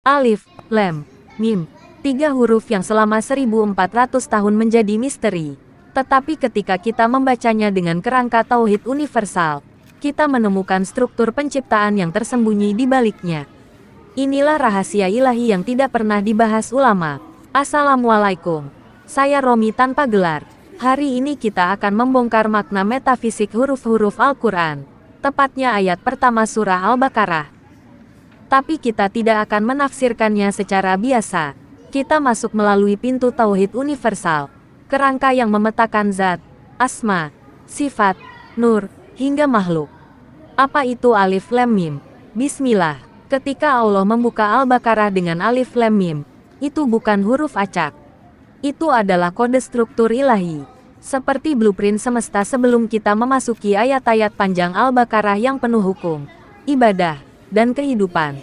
Alif, Lam, Mim. 3 huruf yang selama 1400 tahun menjadi misteri. Tetapi ketika kita membacanya dengan kerangka tauhid universal, kita menemukan struktur penciptaan yang tersembunyi di baliknya. Inilah rahasia ilahi yang tidak pernah dibahas ulama. Assalamualaikum. Saya Romi tanpa gelar. Hari ini kita akan membongkar makna metafisik huruf-huruf Al-Quran. Tepatnya ayat pertama surah Al-Baqarah. Tapi kita tidak akan menafsirkannya secara biasa. Kita masuk melalui pintu tauhid universal. Kerangka yang memetakan zat, asma, sifat, nur, hingga makhluk. Apa itu Alif Lam Mim? Bismillah. Ketika Allah membuka Al-Baqarah dengan Alif Lam Mim, itu bukan huruf acak. Itu adalah kode struktur ilahi. Seperti blueprint semesta sebelum kita memasuki ayat-ayat panjang Al-Baqarah yang penuh hukum, ibadah, dan kehidupan.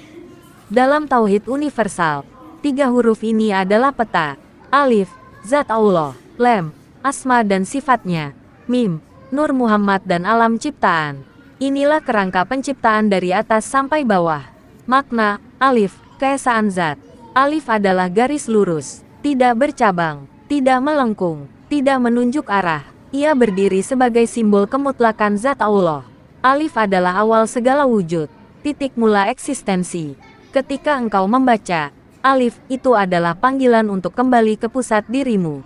Dalam tauhid universal, 3 huruf ini adalah peta. Alif, zat Allah. Lam, asma dan sifatnya. Mim, nur Muhammad dan alam ciptaan. Inilah kerangka penciptaan dari atas sampai bawah. Makna, alif, keesaan zat. Alif adalah garis lurus, tidak bercabang, tidak melengkung, tidak menunjuk arah. Ia berdiri sebagai simbol kemutlakan zat Allah. Alif adalah awal segala wujud, titik mula eksistensi. Ketika engkau membaca Alif, itu adalah panggilan untuk kembali ke pusat dirimu.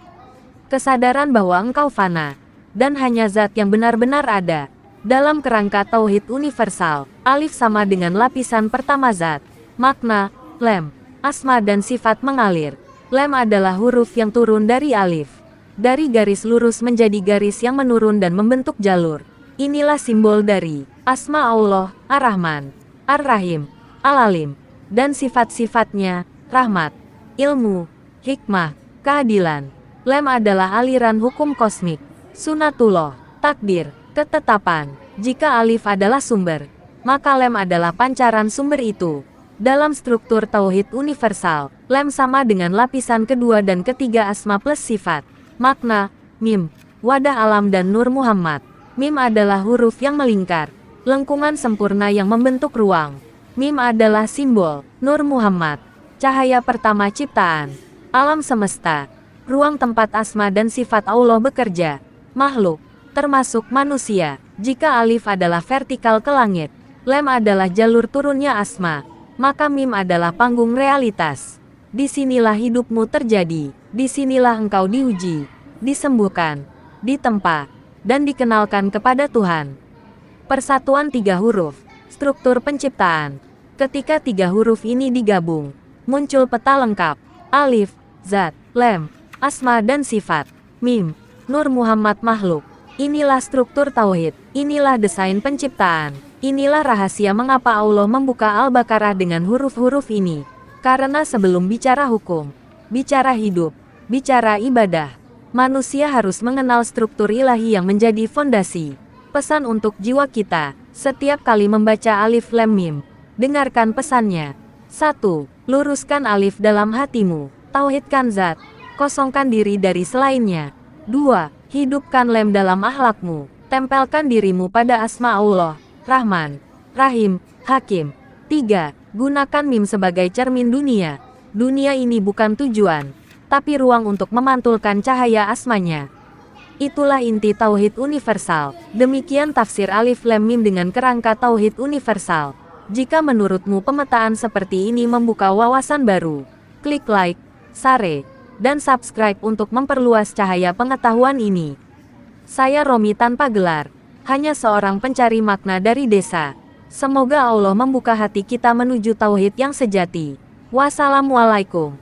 Kesadaran bahwa engkau fana, dan hanya zat yang benar-benar ada. Dalam kerangka tauhid universal, Alif sama dengan lapisan pertama zat. Makna, Lam, asma dan sifat mengalir. Lam adalah huruf yang turun dari Alif. Dari garis lurus menjadi garis yang menurun dan membentuk jalur. Inilah simbol dari asma Allah, Ar-Rahman, Ar-Rahim, Al-Alim, dan sifat-sifatnya, rahmat, ilmu, hikmah, keadilan. Lam adalah aliran hukum kosmik, sunatullah, takdir, ketetapan. Jika Alif adalah sumber, maka Lam adalah pancaran sumber itu. Dalam struktur tauhid universal, Lam sama dengan lapisan kedua dan ketiga asma plus sifat. Makna, Mim, wadah alam dan nur Muhammad. Mim adalah huruf yang melingkar, lengkungan sempurna yang membentuk ruang. Mim adalah simbol, nur Muhammad, cahaya pertama ciptaan, alam semesta, ruang tempat asma dan sifat Allah bekerja, makhluk, termasuk manusia. Jika Alif adalah vertikal ke langit, Lam adalah jalur turunnya asma, maka Mim adalah panggung realitas. Disinilah hidupmu terjadi, disinilah engkau diuji, disembuhkan, ditempa, dan dikenalkan kepada Tuhan. Persatuan 3 huruf, struktur penciptaan. Ketika 3 huruf ini digabung, muncul peta lengkap. Alif, zat, Lam, asma dan sifat. Mim, nur Muhammad makhluk. Inilah struktur tauhid, inilah desain penciptaan. Inilah rahasia mengapa Allah membuka Al-Baqarah dengan huruf-huruf ini. Karena sebelum bicara hukum, bicara hidup, bicara ibadah, manusia harus mengenal struktur ilahi yang menjadi fondasi. Pesan untuk jiwa kita, setiap kali membaca Alif Lam Mim, dengarkan pesannya. 1. Luruskan alif dalam hatimu. Tauhidkan zat. Kosongkan diri dari selainnya. 2. Hidupkan lam dalam akhlakmu. Tempelkan dirimu pada asma Allah, Rahman, Rahim, Hakim. 3. Gunakan mim sebagai cermin dunia. Dunia ini bukan tujuan, tapi ruang untuk memantulkan cahaya asmanya. Itulah inti tauhid universal. Demikian tafsir Alif Lam Mim dengan kerangka tauhid universal. Jika menurutmu pemetaan seperti ini membuka wawasan baru, klik like, share, dan subscribe untuk memperluas cahaya pengetahuan ini. Saya Romi tanpa gelar, hanya seorang pencari makna dari desa. Semoga Allah membuka hati kita menuju tauhid yang sejati. Wassalamualaikum.